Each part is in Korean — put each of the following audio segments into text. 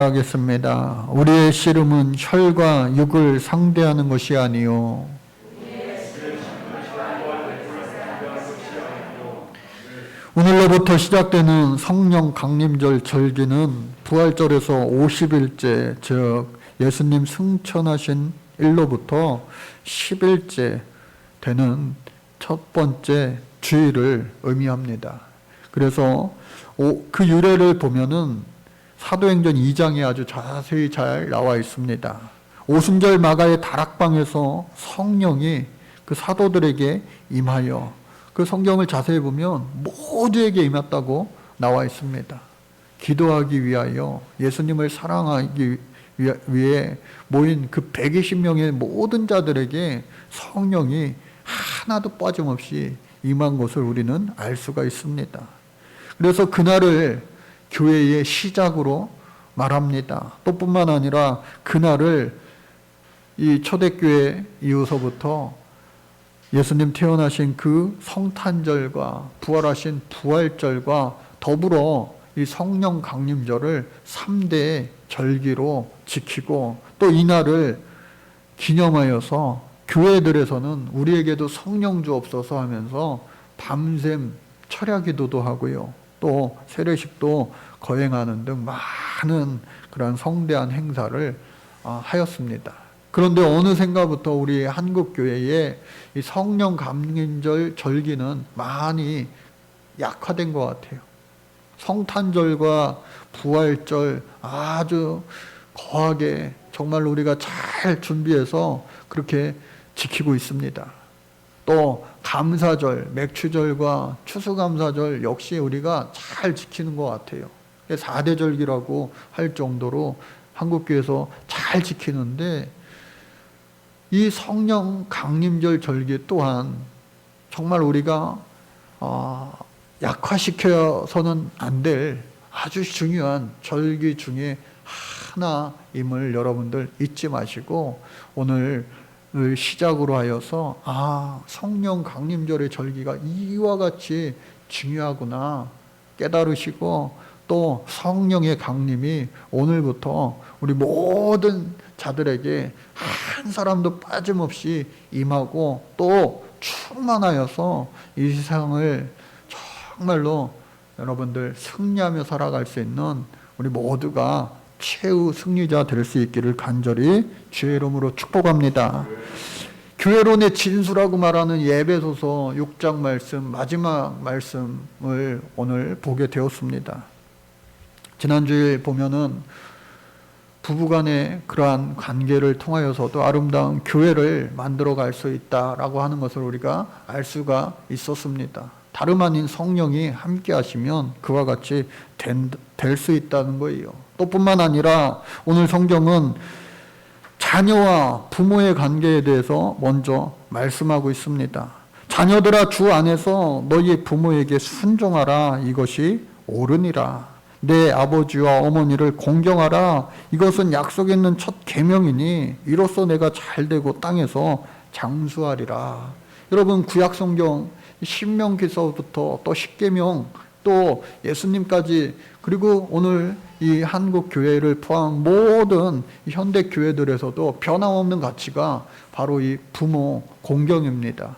하겠습니다. 우리의 씨름은 혈과 육을 상대하는 것이 아니요 오늘로부터 시작되는 성령 강림절 절기는 부활절에서 50일째, 즉 예수님 승천하신 일로부터 10일째 되는 첫 번째 주일을 의미합니다. 그래서 그 유래를 보면은 사도행전 2장에 아주 자세히 잘 나와 있습니다. 오순절 마가의 다락방에서 성령이 그 사도들에게 임하여, 그 성경을 자세히 보면 모두에게 임했다고 나와 있습니다. 기도하기 위하여, 예수님을 사랑하기 위해 모인 그 120명의 모든 자들에게 성령이 하나도 빠짐없이 임한 것을 우리는 알 수가 있습니다. 그래서 그날을 교회의 시작으로 말합니다. 또 뿐만 아니라 그날을 이 초대교회 이후서부터 예수님 태어나신 그 성탄절과 부활하신 부활절과 더불어 이 성령 강림절을 3대 절기로 지키고, 또 이날을 기념하여서 교회들에서는 우리에게도 성령 주옵소서 하면서 밤샘 철야 기도도 하고요, 또 세례식도 거행하는 등 많은 그런 성대한 행사를 하였습니다. 그런데 어느샌가부터 우리 한국교회의 이 성령 강림절 절기는 많이 약화된 것 같아요. 성탄절과 부활절 아주 거하게 정말 우리가 잘 준비해서 그렇게 지키고 있습니다. 또 감사절, 맥추절과 추수감사절 역시 우리가 잘 지키는 것 같아요. 4대 절기라고 할 정도로 한국교회에서 잘 지키는데, 이 성령 강림절 절기 또한 정말 우리가 약화시켜서는 안 될 아주 중요한 절기 중에 하나임을 여러분들 잊지 마시고, 오늘 시작으로 하여서 성령 강림절의 절기가 이와 같이 중요하구나 깨달으시고, 또 성령의 강림이 오늘부터 우리 모든 자들에게 한 사람도 빠짐없이 임하고 또 충만하여서 이 세상을 정말로 여러분들 승리하며 살아갈 수 있는 우리 모두가 최후 승리자 될 수 있기를 간절히 주의 이름으로 축복합니다. 교회론의 진수라고 말하는 에베소서 6장 말씀, 마지막 말씀을 오늘 보게 되었습니다. 지난주에 보면은 부부간의 그러한 관계를 통하여서도 아름다운 교회를 만들어 갈 수 있다라고 하는 것을 우리가 알 수가 있었습니다. 다름 아닌 성령이 함께 하시면 그와 같이 될 수 있다는 거예요. 또 뿐만 아니라 오늘 성경은 자녀와 부모의 관계에 대해서 먼저 말씀하고 있습니다. 자녀들아, 주 안에서 너희 부모에게 순종하라. 이것이 옳으니라. 내 아버지와 어머니를 공경하라. 이것은 약속 있는 첫 계명이니 이로써 내가 잘되고 땅에서 장수하리라. 여러분, 구약 성경 신명기서부터 또 십계명, 또 예수님까지, 그리고 오늘 이 한국 교회를 포함한 모든 현대 교회들에서도 변함없는 가치가 바로 이 부모 공경입니다.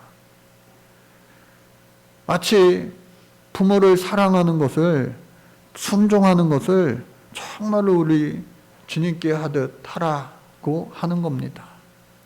마치 부모를 사랑하는 것을, 순종하는 것을 정말로 우리 주님께 하듯 하라고 하는 겁니다.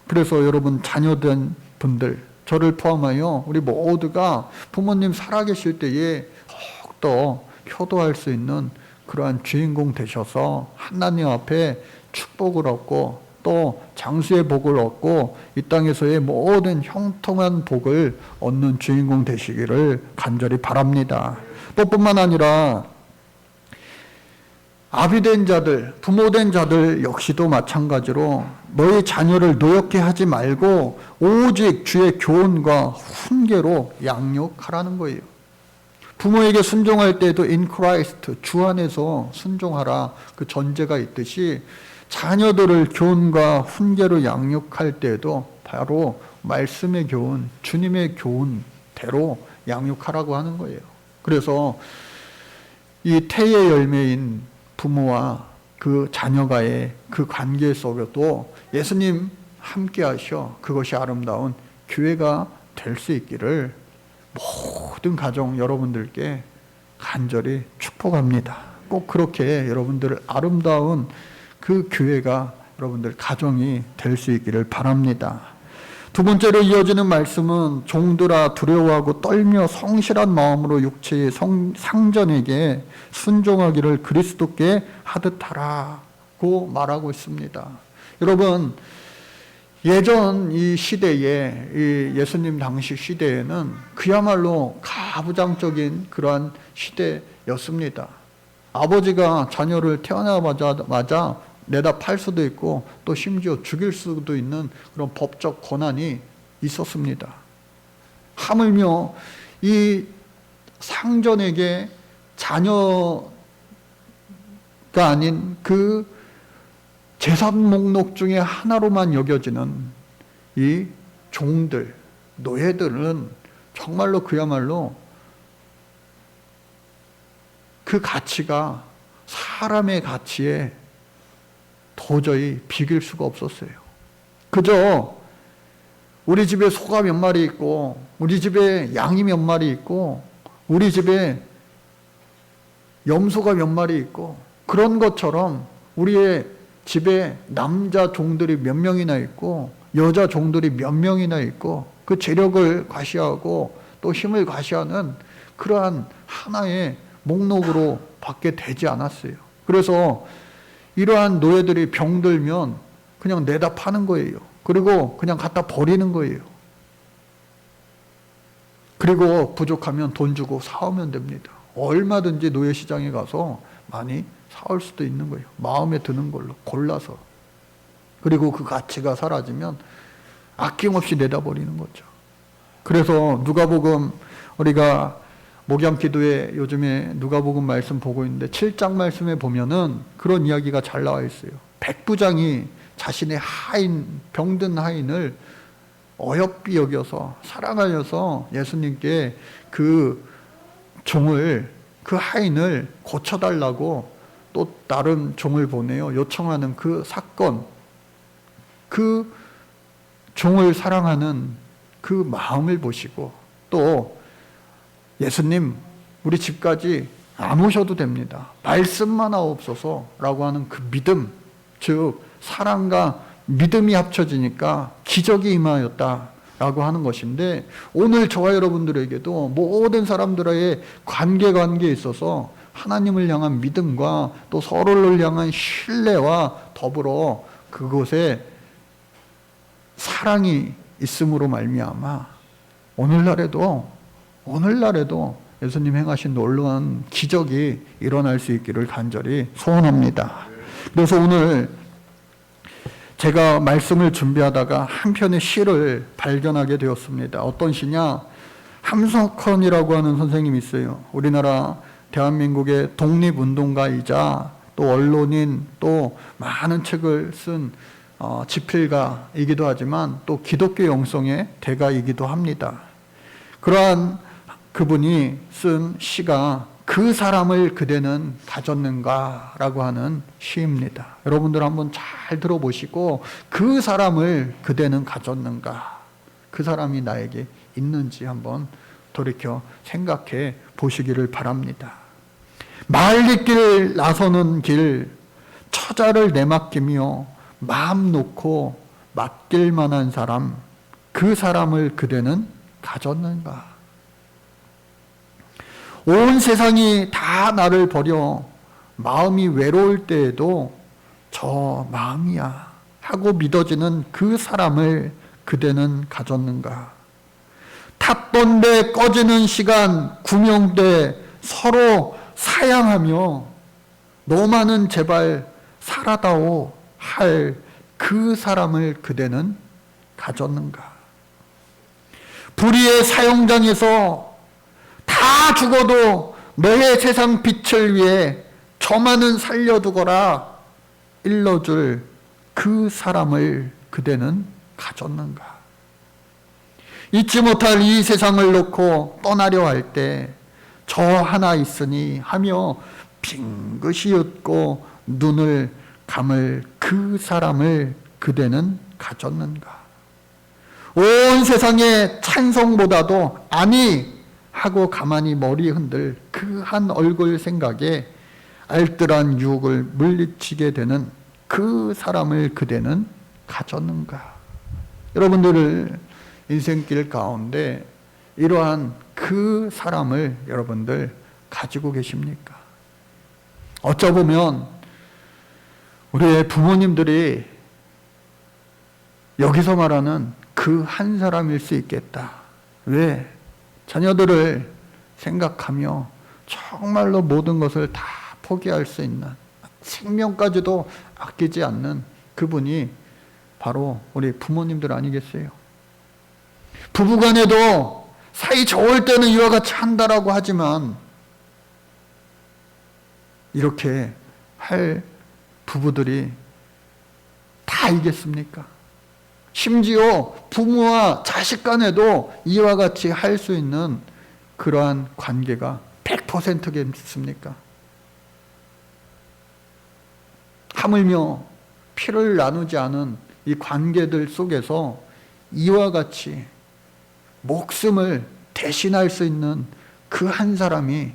그래서 여러분, 자녀된 분들, 저를 포함하여 우리 모두가 부모님 살아계실 때에 더욱더 효도할 수 있는 그러한 주인공 되셔서 하나님 앞에 축복을 얻고 또 장수의 복을 얻고 이 땅에서의 모든 형통한 복을 얻는 주인공 되시기를 간절히 바랍니다. 또 뿐만 아니라 아비된 자들, 부모된 자들 역시도 마찬가지로 너희 자녀를 노엽게 하지 말고 오직 주의 교훈과 훈계로 양육하라는 거예요. 부모에게 순종할 때에도 in Christ, 주 안에서 순종하라, 그 전제가 있듯이 자녀들을 교훈과 훈계로 양육할 때에도 바로 말씀의 교훈, 주님의 교훈대로 양육하라고 하는 거예요. 그래서 이 태의 열매인 부모와 그 자녀가의 그 관계 속에도 예수님 함께 하셔 그것이 아름다운 교회가 될 수 있기를 모든 가정 여러분들께 간절히 축복합니다. 꼭 그렇게 여러분들 아름다운 그 교회가 여러분들 가정이 될 수 있기를 바랍니다. 두 번째로 이어지는 말씀은 종들아 두려워하고 떨며 성실한 마음으로 육체의 상전에게 순종하기를 그리스도께 하듯 하라고 말하고 있습니다. 여러분, 예전 이 시대에, 이 예수님 당시 시대에는 그야말로 가부장적인 그러한 시대였습니다. 아버지가 자녀를 태어나자마자 내다 팔 수도 있고 또 심지어 죽일 수도 있는 그런 법적 권한이 있었습니다. 하물며 이 상전에게 자녀가 아닌 그 재산 목록 중에 하나로만 여겨지는 이 종들, 노예들은 정말로 그야말로 그 가치가 사람의 가치에 도저히 비길 수가 없었어요. 그저 우리 집에 소가 몇 마리 있고 우리 집에 양이 몇 마리 있고 우리 집에 염소가 몇 마리 있고 그런 것처럼 우리의 집에 남자 종들이 몇 명이나 있고 여자 종들이 몇 명이나 있고 그 재력을 과시하고 또 힘을 과시하는 그러한 하나의 목록으로 밖에 되지 않았어요. 그래서 이러한 노예들이 병들면 그냥 내다 파는 거예요. 그리고 그냥 갖다 버리는 거예요. 그리고 부족하면 돈 주고 사오면 됩니다. 얼마든지 노예시장에 가서 많이 사올 수도 있는 거예요. 마음에 드는 걸로 골라서. 그리고 그 가치가 사라지면 아낌없이 내다 버리는 거죠. 그래서 누가복음, 우리가 목양기도에 요즘에 누가복음 말씀 보고 있는데 7장 말씀에 보면은 그런 이야기가 잘 나와 있어요. 백부장이 자신의 하인, 병든 하인을 어여삐 여겨서 사랑하여서 예수님께 그 종을, 그 하인을 고쳐달라고 또 다른 종을 보내요. 요청하는 그 사건, 그 종을 사랑하는 그 마음을 보시고 또 예수님 우리 집까지 안 오셔도 됩니다. 말씀만 하옵소서라고 하는 그 믿음, 즉 사랑과 믿음이 합쳐지니까 기적이 임하였다라고 하는 것인데 오늘 저와 여러분들에게도 모든 사람들의 관계에 있어서 하나님을 향한 믿음과 또 서로를 향한 신뢰와 더불어 그곳에 사랑이 있음으로 말미암아 오늘날에도 예수님 행하신 놀라운 기적이 일어날 수 있기를 간절히 소원합니다. 그래서 오늘 제가 말씀을 준비하다가 한 편의 시를 발견하게 되었습니다. 어떤 시냐? 함석헌이라고 하는 선생님이 있어요. 우리나라 대한민국의 독립운동가이자 또 언론인 또 많은 책을 쓴 지필가이기도 하지만 또 기독교 영성의 대가이기도 합니다. 그러한 그분이 쓴 시가 그 사람을 그대는 가졌는가 라고 하는 시입니다. 여러분들 한번 잘 들어보시고 그 사람을 그대는 가졌는가, 그 사람이 나에게 있는지 한번 돌이켜 생각해 보시기를 바랍니다. 말리길 나서는 길, 처자를 내맡기며 마음 놓고 맡길 만한 사람, 그 사람을 그대는 가졌는가? 온 세상이 다 나를 버려 마음이 외로울 때에도 저 마음이야 하고 믿어지는 그 사람을 그대는 가졌는가? 탑본데 꺼지는 시간 구명돼 서로 사양하며 너만은 제발 살아다오 할 그 사람을 그대는 가졌는가? 불의의 사형장에서 다 죽어도 너의 세상 빛을 위해 저만은 살려두거라 일러줄 그 사람을 그대는 가졌는가? 잊지 못할 이 세상을 놓고 떠나려 할 때 저 하나 있으니 하며 빙긋이 웃고 눈을 감을 그 사람을 그대는 가졌는가? 온 세상의 찬송보다도 아니 하고 가만히 머리 흔들 그 한 얼굴 생각에 알뜰한 유혹을 물리치게 되는 그 사람을 그대는 가졌는가? 여러분들을 인생길 가운데 이러한 그 사람을 여러분들 가지고 계십니까? 어쩌보면 우리의 부모님들이 여기서 말하는 그 한 사람일 수 있겠다. 왜? 자녀들을 생각하며 정말로 모든 것을 다 포기할 수 있는, 생명까지도 아끼지 않는 그분이 바로 우리 부모님들 아니겠어요? 부부간에도 사이 좋을 때는 이와 같이 한다라고 하지만 이렇게 할 부부들이 다 있겠습니까? 심지어 부모와 자식 간에도 이와 같이 할 수 있는 그러한 관계가 100%겠습니까? 하물며 피를 나누지 않은 이 관계들 속에서 이와 같이 목숨을 대신할 수 있는 그 한 사람이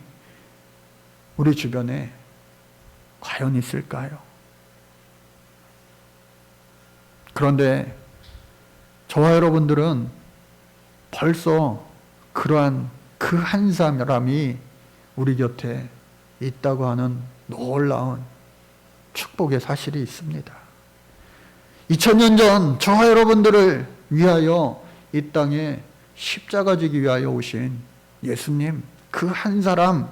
우리 주변에 과연 있을까요? 그런데 저와 여러분들은 벌써 그러한 그 한 사람이 우리 곁에 있다고 하는 놀라운 축복의 사실이 있습니다. 2000년 전 저와 여러분들을 위하여 이 땅에 십자가 지기 위하여 오신 예수님, 그 한 사람,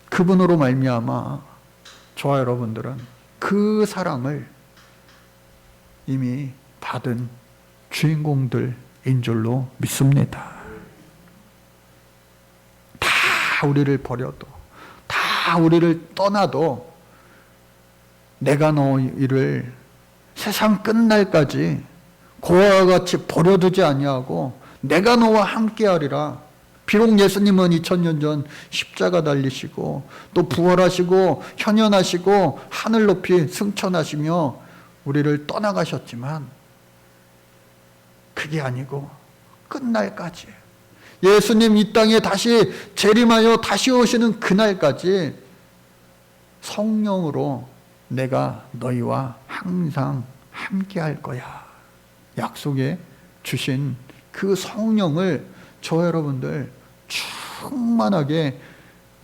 그분으로 말미암아 저와 여러분들은 그 사랑을 이미 받은 주인공들인 줄로 믿습니다. 다 우리를 버려도, 다 우리를 떠나도 내가 너희를 세상 끝날까지 고아와 같이 버려두지 아니하고 내가 너와 함께하리라. 비록 예수님은 2000년 전 십자가 달리시고 또 부활하시고 현현하시고 하늘 높이 승천하시며 우리를 떠나가셨지만 그게 아니고 끝날까지, 예수님 이 땅에 다시 재림하여 다시 오시는 그날까지 성령으로 내가 너희와 항상 함께할 거야 약속해 주신 그 성령을 저 여러분들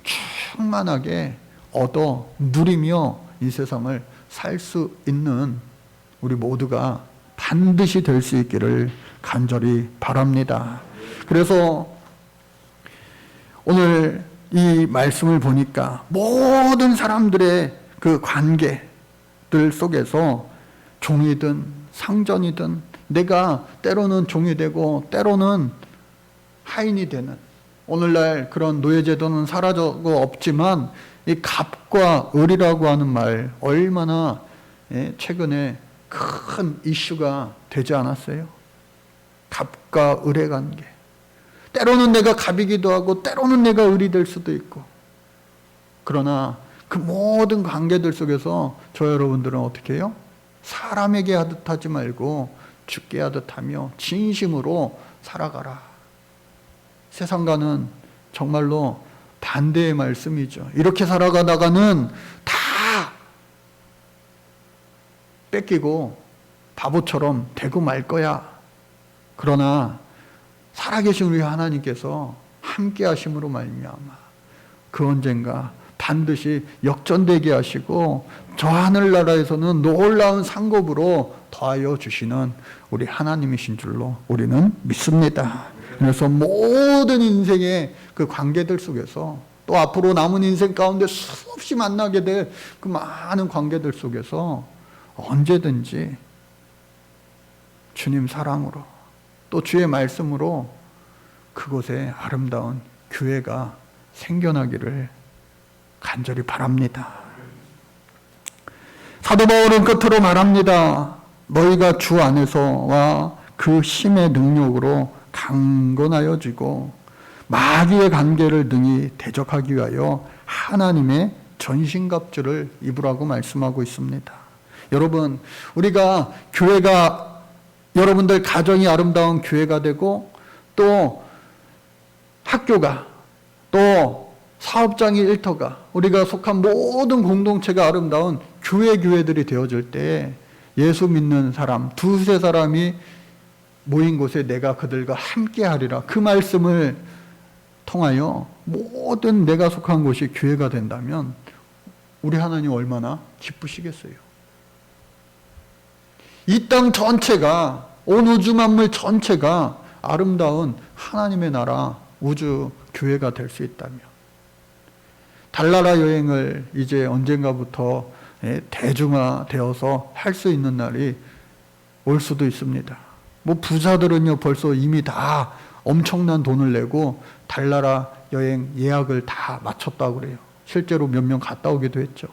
충만하게 얻어 누리며 이 세상을 살 수 있는 우리 모두가 반드시 될 수 있기를 간절히 바랍니다. 그래서 오늘 이 말씀을 보니까 모든 사람들의 그 관계들 속에서 종이든 상전이든 내가 때로는 종이 되고 때로는 하인이 되는, 오늘날 그런 노예제도는 사라져고 없지만 이 갑과 을이라고 하는 말 얼마나 최근에 큰 이슈가 되지 않았어요? 갑과 을의 관계. 때로는 내가 갑이기도 하고 때로는 내가 을이 될 수도 있고, 그러나 그 모든 관계들 속에서 저 여러분들은 어떻게 해요? 사람에게 하듯 하지 말고 주께 하듯 하며 진심으로 살아가라. 세상과는 정말로 반대의 말씀이죠. 이렇게 살아가다가는 다 뺏기고 바보처럼 되고 말 거야. 그러나 살아계신 우리 하나님께서 함께 하심으로 말미암아 그 언젠가 반드시 역전되게 하시고 저 하늘나라에서는 놀라운 상급으로 더하여 주시는 우리 하나님이신 줄로 우리는 믿습니다. 그래서 모든 인생의 그 관계들 속에서 또 앞으로 남은 인생 가운데 수없이 만나게 될 그 많은 관계들 속에서 언제든지 주님 사랑으로 또 주의 말씀으로 그곳에 아름다운 교회가 생겨나기를 간절히 바랍니다. 사도 바울은 끝으로 말합니다. 너희가 주 안에서와 그 힘의 능력으로 강건하여지고 마귀의 관계를 능히 대적하기 위하여 하나님의 전신갑주를 입으라고 말씀하고 있습니다. 여러분, 우리가 교회가, 여러분들 가정이 아름다운 교회가 되고, 또 학교가, 또 사업장의 일터가, 우리가 속한 모든 공동체가 아름다운 교회들이 되어질 때 예수 믿는 사람, 두세 사람이 모인 곳에 내가 그들과 함께하리라, 그 말씀을 통하여 모든 내가 속한 곳이 교회가 된다면 우리 하나님 얼마나 기쁘시겠어요. 이 땅 전체가, 온 우주 만물 전체가 아름다운 하나님의 나라 우주 교회가 될 수 있다면, 달나라 여행을 이제 언젠가부터 대중화되어서 할 수 있는 날이 올 수도 있습니다. 뭐 부자들은요 벌써 이미 다 엄청난 돈을 내고 달나라 여행 예약을 다 마쳤다고 그래요. 실제로 몇 명 갔다 오기도 했죠.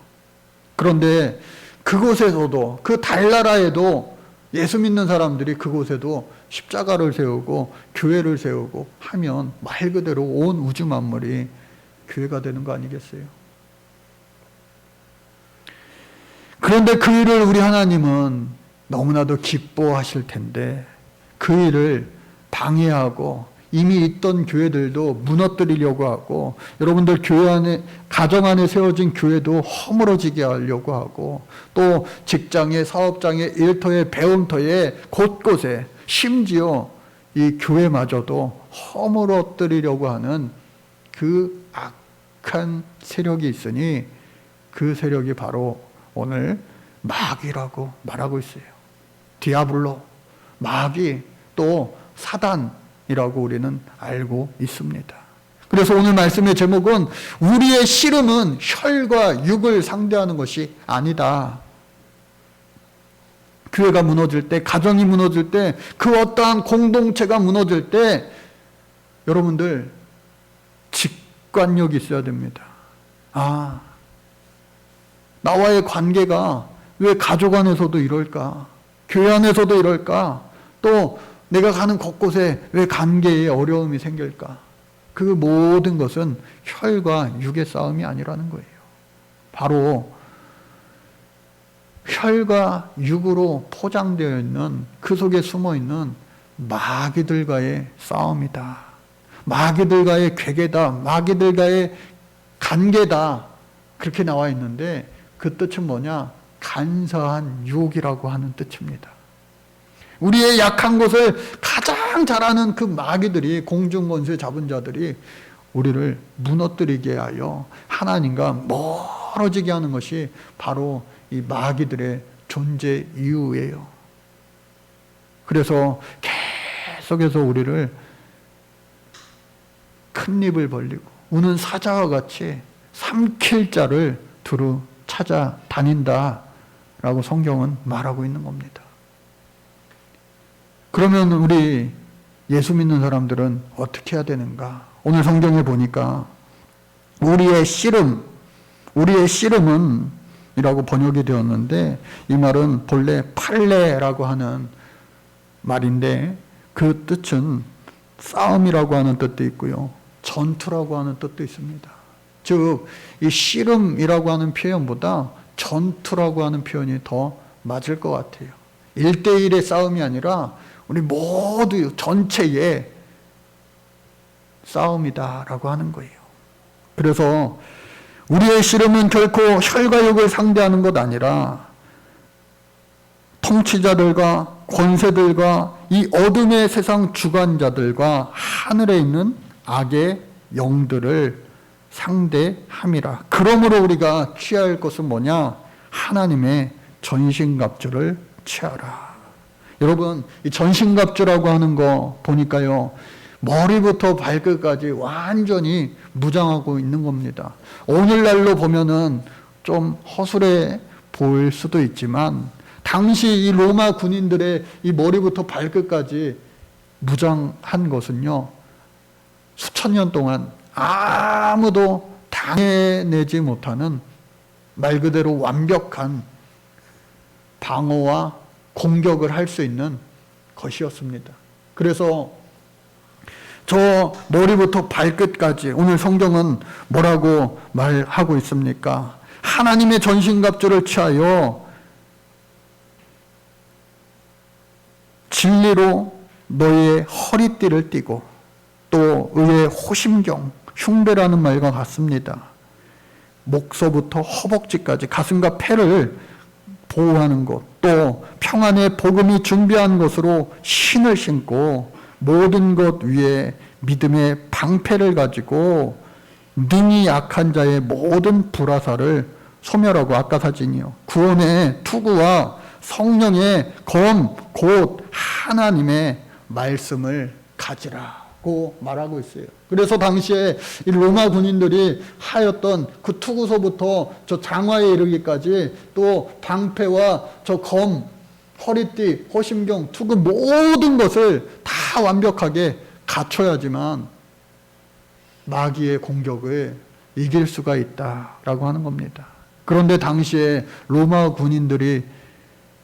그런데 그곳에서도, 그 달나라에도 예수 믿는 사람들이 그곳에도 십자가를 세우고 교회를 세우고 하면 말 그대로 온 우주 만물이 교회가 되는 거 아니겠어요? 그런데 그 일을 우리 하나님은 너무나도 기뻐하실 텐데 그 일을 방해하고 이미 있던 교회들도 무너뜨리려고 하고, 여러분들 교회 안에, 가정 안에 세워진 교회도 허물어지게 하려고 하고, 또 직장에, 사업장에, 일터에, 배움터에, 곳곳에, 심지어 이 교회마저도 허물어뜨리려고 하는 그 악한 세력이 있으니 그 세력이 바로 오늘 마귀라고 말하고 있어요. 디아블로, 마귀, 또 사단이라고 우리는 알고 있습니다. 그래서 오늘 말씀의 제목은 우리의 씨름은 혈과 육을 상대하는 것이 아니다. 교회가 무너질 때, 가정이 무너질 때, 그 어떠한 공동체가 무너질 때 여러분들 직관력이 있어야 됩니다. 아, 나와의 관계가 왜 가족 안에서도 이럴까? 교회 안에서도 이럴까? 또 내가 가는 곳곳에 왜 관계에 어려움이 생길까? 그 모든 것은 혈과 육의 싸움이 아니라는 거예요. 바로 혈과 육으로 포장되어 있는, 그 속에 숨어 있는 마귀들과의 싸움이다. 마귀들과의 괴계다. 마귀들과의 관계다. 그렇게 나와 있는데 그 뜻은 뭐냐? 간사한 유혹이라고 하는 뜻입니다. 우리의 약한 것을 가장 잘 아는 그 마귀들이, 공중권세 잡은 자들이 우리를 무너뜨리게 하여 하나님과 멀어지게 하는 것이 바로 이 마귀들의 존재 이유예요. 그래서 계속해서 우리를 큰 입을 벌리고 우는 사자와 같이 삼킬 자를 두루 찾아다닌다라고 성경은 말하고 있는 겁니다. 그러면 우리 예수 믿는 사람들은 어떻게 해야 되는가? 오늘 성경에 보니까 우리의 씨름은 이라고 번역이 되었는데, 이 말은 본래 팔레라고 하는 말인데 그 뜻은 싸움이라고 하는 뜻도 있고요, 전투라고 하는 뜻도 있습니다. 즉, 이 씨름이라고 하는 표현보다 전투라고 하는 표현이 더 맞을 것 같아요. 1대1의 싸움이 아니라 우리 모두 전체의 싸움이다라고 하는 거예요. 그래서 우리의 씨름은 결코 혈과 육을 상대하는 것 아니라 통치자들과 권세들과 이 어둠의 세상 주관자들과 하늘에 있는 악의 영들을 상대함이라. 그러므로 우리가 취해야 할 것은 뭐냐? 하나님의 전신갑주를 취하라. 여러분, 이 전신갑주라고 하는 거 보니까요, 머리부터 발끝까지 완전히 무장하고 있는 겁니다. 오늘날로 보면은 좀 허술해 보일 수도 있지만 당시 이 로마 군인들의 이 머리부터 발끝까지 무장한 것은요, 수천 년 동안 아무도 당해내지 못하는 말 그대로 완벽한 방어와 공격을 할 수 있는 것이었습니다. 그래서 저 머리부터 발끝까지 오늘 성경은 뭐라고 말하고 있습니까? 하나님의 전신갑주를 취하여 진리로 너의 허리띠를 띠고 또 의의 호심경, 흉배라는 말과 같습니다. 목서부터 허벅지까지 가슴과 폐를 보호하는 것, 또 평안의 복음이 준비한 것으로 신을 신고 모든 것 위에 믿음의 방패를 가지고 능히 약한 자의 모든 불화살을 소멸하고, 아까 사진이요, 구원의 투구와 성령의 검, 곧 하나님의 말씀을 가지라고 말하고 있어요. 그래서 당시에 이 로마 군인들이 하였던 그 투구서부터 저 장화에 이르기까지, 또 방패와 저 검, 허리띠, 호심경, 투구 모든 것을 다 완벽하게 갖춰야지만 마귀의 공격을 이길 수가 있다라고 하는 겁니다. 그런데 당시에 로마 군인들이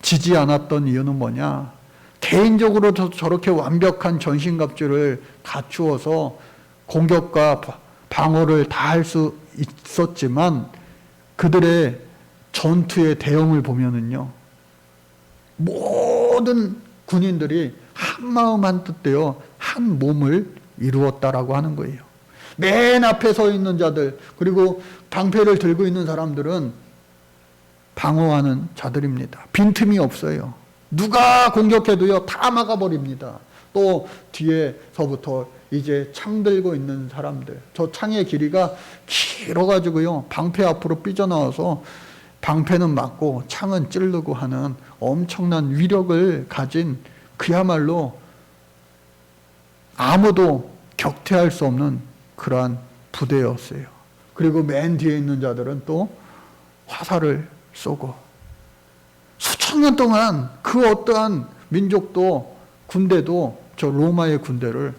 지지 않았던 이유는 뭐냐? 개인적으로 저렇게 완벽한 전신갑주를 갖추어서 공격과 방어를 다 할 수 있었지만 그들의 전투의 대형을 보면은요, 모든 군인들이 한 마음 한 뜻되어 한 몸을 이루었다라고 하는 거예요. 맨 앞에 서 있는 자들, 그리고 방패를 들고 있는 사람들은 방어하는 자들입니다. 빈틈이 없어요. 누가 공격해도요 다 막아버립니다. 또 뒤에서부터 이제 창 들고 있는 사람들, 저 창의 길이가 길어가지고요 방패 앞으로 삐져나와서 방패는 막고 창은 찌르고 하는 엄청난 위력을 가진, 그야말로 아무도 격퇴할 수 없는 그러한 부대였어요. 그리고 맨 뒤에 있는 자들은 또 화살을 쏘고, 수천 년 동안 그 어떠한 민족도 군대도 저 로마의 군대를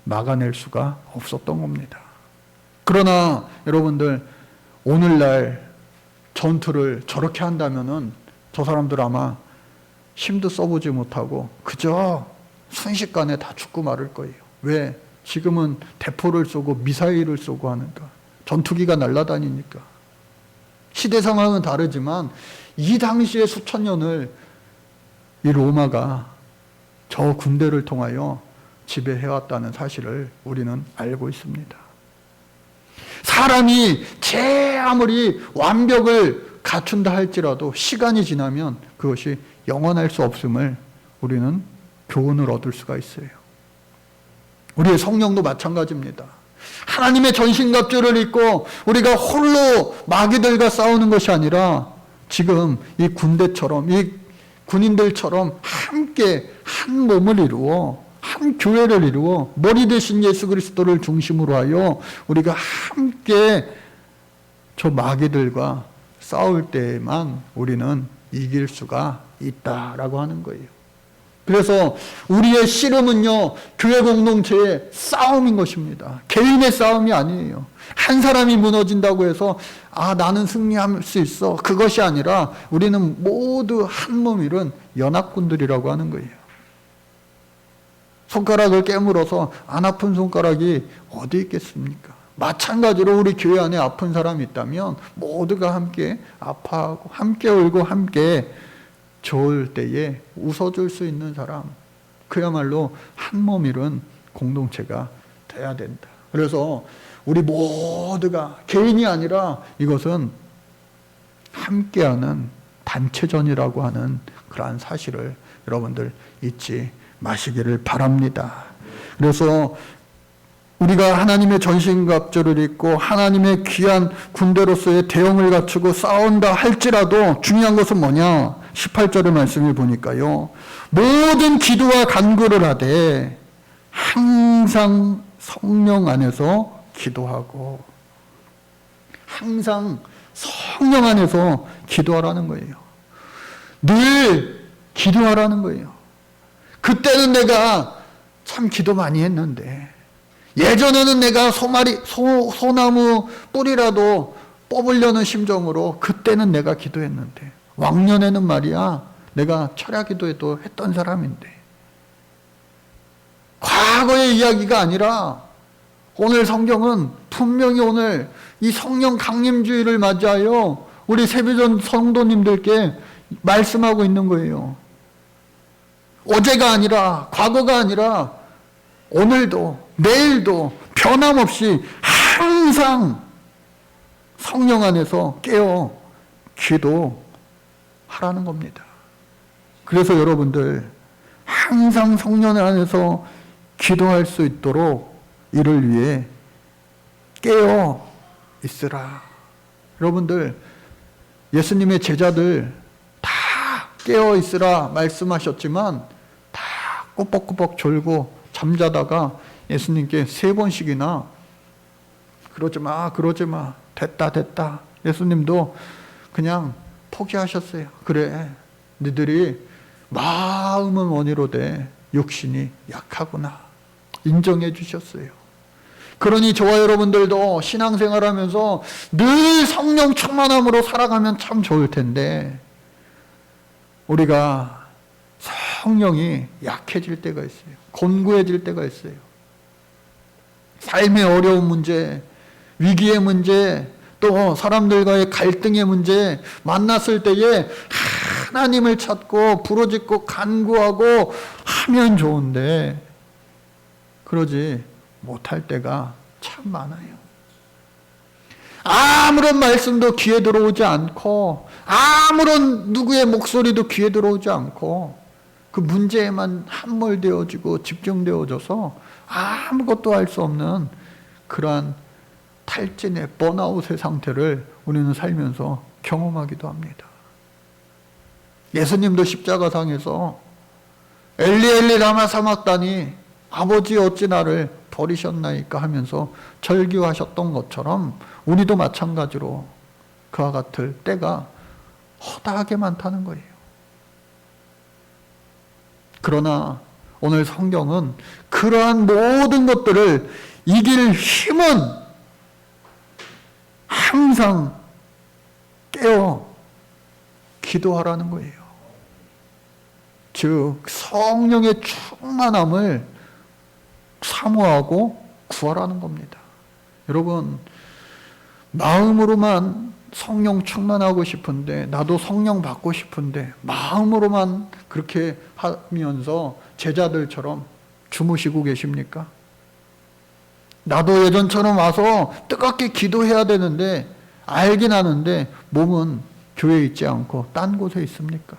막아낼 수가 없었던 겁니다. 그러나 여러분들, 오늘날 전투를 저렇게 한다면은 저 사람들 아마 힘도 써보지 못하고 그저 순식간에 다 죽고 말을 거예요. 왜? 지금은 대포를 쏘고 미사일을 쏘고 하니까, 전투기가 날아다니니까. 시대 상황은 다르지만 이 당시에 수천 년을 이 로마가 저 군대를 통하여 지배해왔다는 사실을 우리는 알고 있습니다. 사람이 제 아무리 완벽을 갖춘다 할지라도 시간이 지나면 그것이 영원할 수 없음을 우리는 교훈을 얻을 수가 있어요. 우리의 성령도 마찬가지입니다. 하나님의 전신갑주를 입고 우리가 홀로 마귀들과 싸우는 것이 아니라 지금 이 군대처럼, 이 군인들처럼 함께 한 몸을 이루어, 한 교회를 이루어 머리 대신 예수 그리스도를 중심으로 하여 우리가 함께 저 마귀들과 싸울 때에만 우리는 이길 수가 있다라고 하는 거예요. 그래서 우리의 씨름은요, 교회 공동체의 싸움인 것입니다. 개인의 싸움이 아니에요. 한 사람이 무너진다고 해서 나는 승리할 수 있어, 그것이 아니라 우리는 모두 한 몸 이룬 연합군들이라고 하는 거예요. 손가락을 깨물어서 안 아픈 손가락이 어디 있겠습니까? 마찬가지로 우리 교회 안에 아픈 사람이 있다면 모두가 함께 아파하고 함께 울고 함께 좋을 때에 웃어줄 수 있는 사람, 그야말로 한 몸 이룬 공동체가 돼야 된다. 그래서 우리 모두가 개인이 아니라 이것은 함께하는 단체전이라고 하는 그러한 사실을 여러분들 잊지 마시기를 바랍니다. 그래서 우리가 하나님의 전신갑주를 입고 하나님의 귀한 군대로서의 대형을 갖추고 싸운다 할지라도 중요한 것은 뭐냐? 18절의 말씀을 보니까요, 모든 기도와 간구를 하되 항상 성령 안에서 기도하고, 항상 성령 안에서 기도하라는 거예요. 늘 기도하라는 거예요. 그때는 내가 참 기도 많이 했는데, 예전에는 내가 소나무 뿌리라도 뽑으려는 심정으로 그때는 내가 기도했는데, 왕년에는 말이야 내가 철야 기도에도 했던 사람인데, 과거의 이야기가 아니라 오늘 성경은 분명히 오늘 이 성령 강림주의를 맞이하여 우리 세비전 성도님들께 말씀하고 있는 거예요. 어제가 아니라, 과거가 아니라 오늘도 내일도 변함없이 항상 성령 안에서 깨어 기도하라는 겁니다. 그래서 여러분들 항상 성령 안에서 기도할 수 있도록 이를 위해 깨어 있으라. 여러분들 예수님의 제자들 다 깨어 있으라 말씀하셨지만 다 꾸벅꾸벅 졸고 잠자다가 예수님께 3번씩이나 그러지 마 됐다 예수님도 그냥 포기하셨어요. 그래 너희들이 마음은 원이로되 육신이 약하구나 인정해 주셨어요. 그러니 저와 여러분들도 신앙생활하면서 늘 성령 충만함으로 살아가면 참 좋을 텐데 우리가 성령이 약해질 때가 있어요. 곤고해질 때가 있어요. 삶의 어려운 문제, 위기의 문제, 또 사람들과의 갈등의 문제 만났을 때에 하나님을 찾고 부르짖고 간구하고 하면 좋은데 그러지 못할 때가 참 많아요. 아무런 말씀도 귀에 들어오지 않고 아무런 누구의 목소리도 귀에 들어오지 않고 그 문제에만 함몰되어지고 집중되어져서 아무것도 할 수 없는 그러한 탈진의 번아웃의 상태를 우리는 살면서 경험하기도 합니다. 예수님도 십자가상에서 엘리 엘리 라마 사막다니 아버지 어찌 나를 버리셨나이까 하면서 절규하셨던 것처럼 우리도 마찬가지로 그와 같을 때가 허다하게 많다는 거예요. 그러나 오늘 성경은 그러한 모든 것들을 이길 힘은 항상 깨어 기도하라는 거예요. 즉 성령의 충만함을 사모하고 구하라는 겁니다. 여러분 마음으로만 성령 충만하고 싶은데 나도 성령 받고 싶은데 마음으로만 그렇게 하면서 제자들처럼 주무시고 계십니까? 나도 예전처럼 와서 뜨겁게 기도해야 되는데 알긴 아는데 몸은 교회에 있지 않고 딴 곳에 있습니까?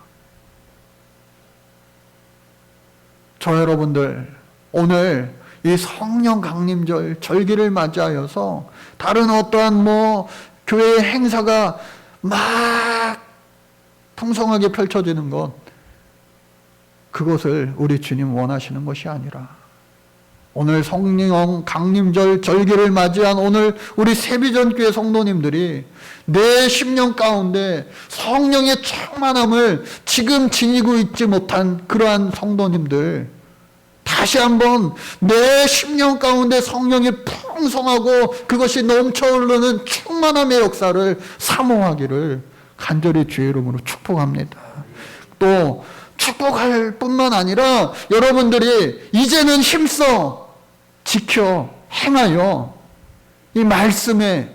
저 여러분들 오늘 이 성령 강림절 절기를 맞이하여서 다른 어떠한 교회의 행사가 막 풍성하게 펼쳐지는 것 그것을 우리 주님 원하시는 것이 아니라 오늘 성령 강림절 절기를 맞이한 오늘 우리 세비전교회 성도님들이 내 심령 가운데 성령의 충만함을 지금 지니고 있지 못한 그러한 성도님들 다시 한번 내 심령 가운데 성령이 풍성하고 그것이 넘쳐 흐르는 충만함의 역사를 사모하기를 간절히 주의 이름으로 축복합니다. 또 축복할 뿐만 아니라 여러분들이 이제는 힘써 지켜 행하여 이 말씀에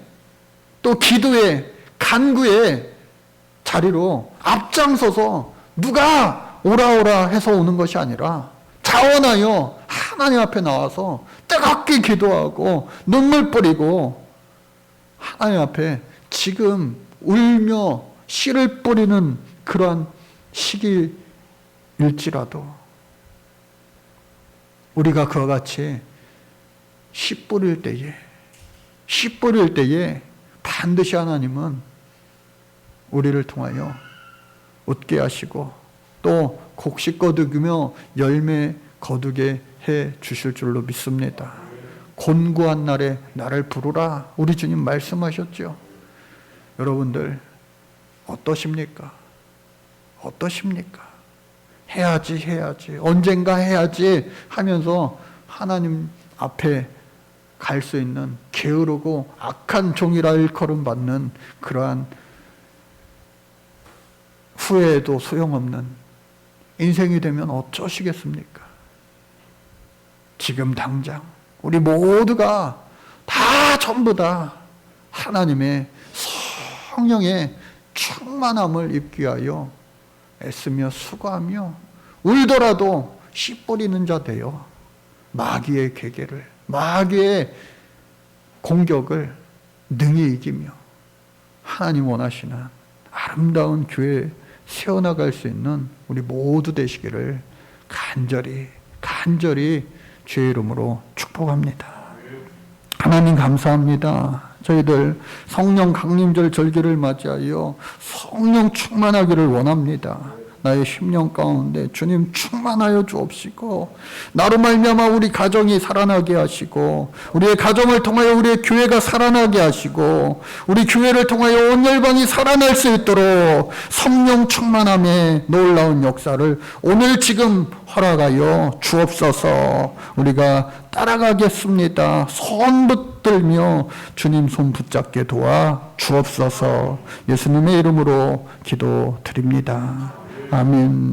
또 기도에 간구의 자리로 앞장서서 누가 오라 해서 오는 것이 아니라 자원하여 하나님 앞에 나와서 뜨겁게 기도하고 눈물 뿌리고 하나님 앞에 지금 울며 씨를 뿌리는 그러한 시기일지라도 우리가 그와 같이 씨 뿌릴 때에 반드시 하나님은 우리를 통하여 웃게 하시고 또 곡식 거두며 열매 거두게 해 주실 줄로 믿습니다. 곤고한 날에 나를 부르라 우리 주님 말씀하셨죠. 여러분들 어떠십니까? 해야지 언젠가 해야지 하면서 하나님 앞에 갈 수 있는 게으르고 악한 종이라 일컬음 받는 그러한 후회에도 소용없는 인생이 되면 어쩌시겠습니까? 지금 당장 우리 모두가 다 전부 다 하나님의 성령의 충만함을 입기 위하여 애쓰며 수고하며 울더라도 씨 뿌리는 자 되어 마귀의 계계를, 마귀의 공격을 능히 이기며 하나님 원하시는 아름다운 교회 세워나갈 수 있는 우리 모두 되시기를 간절히 주의 이름으로 축복합니다. 하나님 감사합니다. 저희들 성령 강림절 절기를 맞이하여 성령 충만하기를 원합니다. 나의 심령 가운데 주님 충만하여 주옵시고 나로 말미암아 우리 가정이 살아나게 하시고 우리의 가정을 통하여 우리의 교회가 살아나게 하시고 우리 교회를 통하여 온 열방이 살아날 수 있도록 성령 충만함의 놀라운 역사를 오늘 지금 허락하여 주옵소서. 우리가 따라가겠습니다. 손 붙들며 주님 손 붙잡게 도와 주옵소서. 예수님의 이름으로 기도드립니다. 아멘.